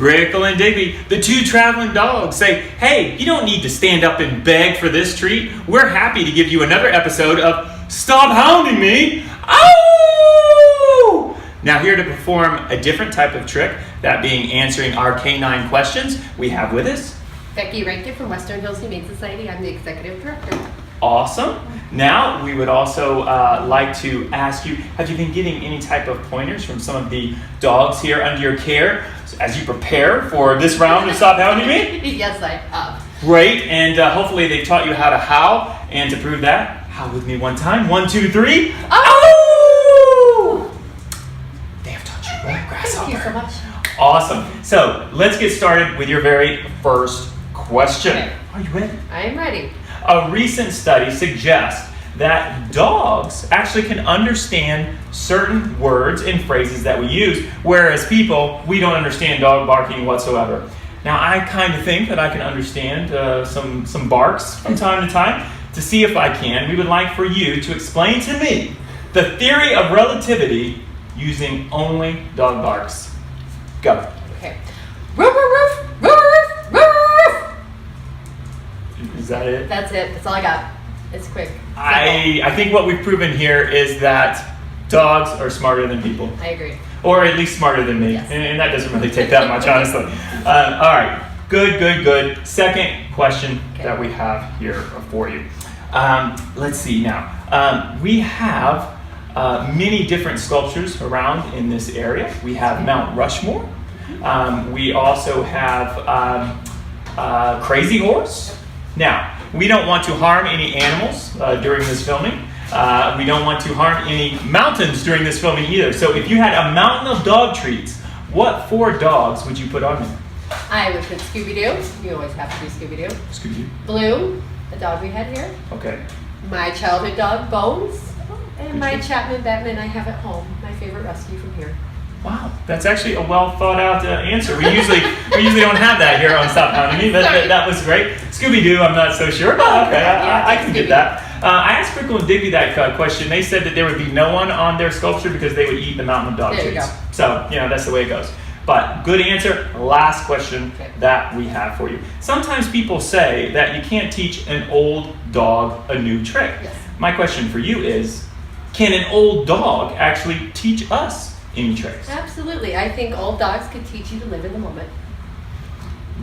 Brickle and Digby, the two traveling dogs, say, hey, you don't need to stand up and beg for this treat. We're happy to give you another episode of Stop Hounding Me. Ow! Now here to perform a different type of trick, that being answering our canine questions, we have with us Becky Rankin from Western Hills Humane Society. I'm the executive director. Awesome. Now we would also like to ask you, have you been getting any type of pointers from some of the dogs here under your care as you prepare for this round of Stop Hounding Me? Yes, I have. Great, and hopefully they've taught you how to howl, and to prove that, howl with me one time. 1, 2, 3. Oh! They have taught you well, grasshopper. Thank you so much. Awesome. So let's get started with your very first question. Okay. Are you ready? I am ready. A recent study suggests that dogs actually can understand certain words and phrases that we use, whereas people, we don't understand dog barking whatsoever. Now, I kind of think that I can understand some barks from time to time. To see if I can, we would like for you to explain to me the theory of relativity using only dog barks. Go. Okay. Roof, roof, roof, roof, roof. Is that it? That's it. That's all I got. It's quick. I think what we've proven here is that dogs are smarter than people. I agree. Or at least smarter than me. Yes. And that doesn't really take that much, honestly. All right. Good. Second question that we have here for you. Let's see now. We have many different sculptures around in this area. We have Mount Rushmore. We also have Crazy Horse. Now, we don't want to harm any animals during this filming. We don't want to harm any mountains during this filming either. So if you had a mountain of dog treats, what 4 dogs would you put on there? I would put Scooby-Doo. You always have to do Scooby-Doo. Scooby-Doo. Blue, the dog we had here. Okay. My childhood dog, Bones. And my Chapman Batman I have at home. My favorite rescue from here. Wow, that's actually a well thought out answer. We usually don't have that here on Stop Hounding Me, but that was great. Scooby-Doo, I'm not so sure, but okay, I can get that. I asked Brickle and Digby that question. They said that there would be no one on their sculpture because they would eat the mountain of dog treats. So, that's the way it goes. But good answer. Last question that we have for you. Sometimes people say that you can't teach an old dog a new trick. Yes. My question for you is, can an old dog actually teach us any tricks? Absolutely. I think old dogs could teach you to live in the moment.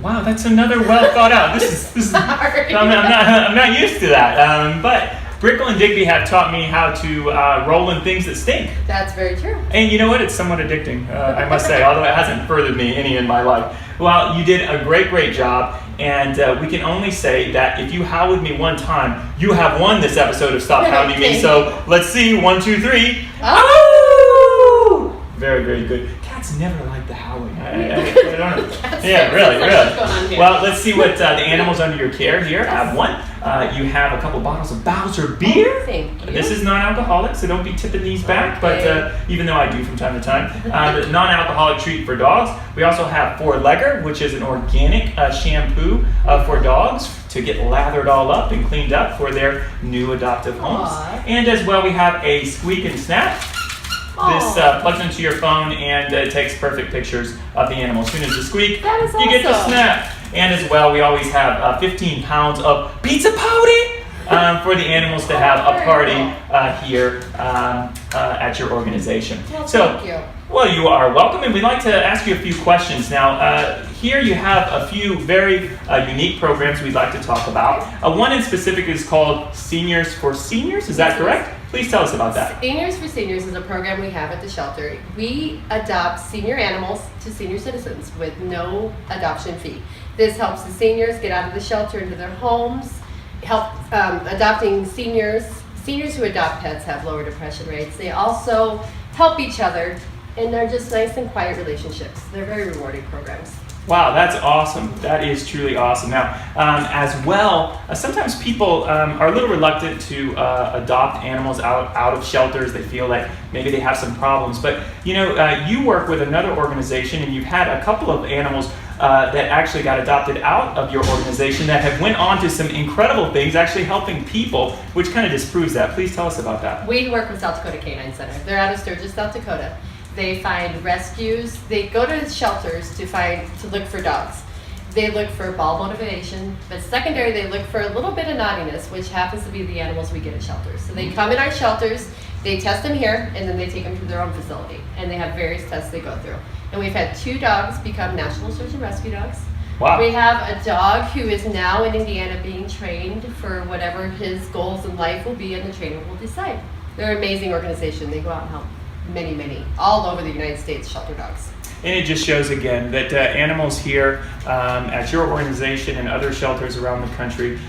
Wow, that's another well thought out. This is I'm not used to that. But Brickle and Digby have taught me how to roll in things that stink. That's very true. And you know what? It's somewhat addicting, I must say, although it hasn't furthered me any in my life. Well, you did a great job. And we can only say that if you howl with me one time, you have won this episode of Stop Hounding Me. So let's see. 1, 2, 3. Oh! Very good. Cats never like the howling. I don't know. Yeah, really. Well, let's see what the animals under your care here have won. You have a couple bottles of Bowser beer. Thank you. This is non-alcoholic, so don't be tipping these back. But even though I do from time to time, the non-alcoholic treat for dogs. We also have 4-Legger, which is an organic shampoo for dogs to get lathered all up and cleaned up for their new adoptive homes. Aww. And as well, we have a Squeak and Snap. This plugs into your phone and takes perfect pictures of the animal. As soon as you squeak, you get the snap. And as well, we always have 15 pounds of pizza party for the animals to have a party here at your organization. Well, thank you. Well, you are welcome, and we'd like to ask you a few questions. Now, here you have a few very unique programs we'd like to talk about. One in specific is called Seniors for Seniors. Is that correct? Please tell us about that. Seniors for Seniors is a program we have at the shelter. We adopt senior animals to senior citizens with no adoption fee. This helps the seniors get out of the shelter into their homes, help adopting seniors. Seniors who adopt pets have lower depression rates. They also help each other, and they're just nice and quiet relationships. They're very rewarding programs. Wow, that's awesome. That is truly awesome. Now, as well, sometimes people are a little reluctant to adopt animals out of shelters. They feel like maybe they have some problems. But, you work with another organization, and you've had a couple of animals that actually got adopted out of your organization that have went on to some incredible things, actually helping people, which kind of disproves that. Please tell us about that. We work with South Dakota Canine Center. They're out of Sturgis, South Dakota. They find rescues. They go to shelters to look for dogs. They look for ball motivation, but secondary, they look for a little bit of naughtiness, which happens to be the animals we get at shelters. So they come in our shelters, they test them here, and then they take them to their own facility. And they have various tests they go through. And we've had 2 dogs become National Search and Rescue dogs. Wow. We have a dog who is now in Indiana being trained for whatever his goals in life will be, and the trainer will decide. They're an amazing organization. They go out and help many, all over the United States, shelter dogs. And it just shows again that animals here at your organization and other shelters around the country,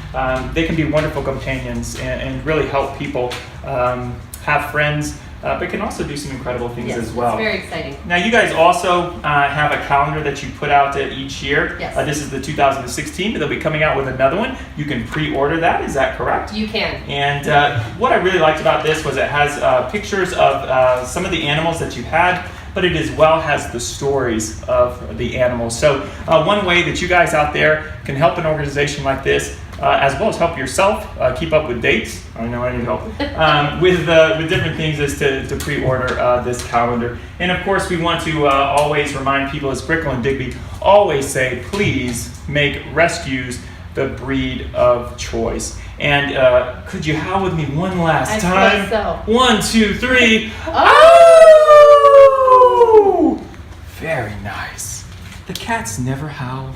they can be wonderful companions and really help people have friends, but can also do some incredible things as well. It's very exciting. Now you guys also have a calendar that you put out each year. Yes. This is the 2016, but they'll be coming out with another one. You can pre-order that, is that correct? You can. And what I really liked about this was it has pictures of some of the animals that you had, but it as well has the stories of the animals. So one way that you guys out there can help an organization like this, as well as help yourself keep up with dates, I know I need help, with different things, is to pre-order this calendar. And of course we want to always remind people, as Brickell and Digby always say, please make rescues the breed of choice. And could you howl with me one last time? So. 1, 2, 3. Oh! Very nice. The cats never howl.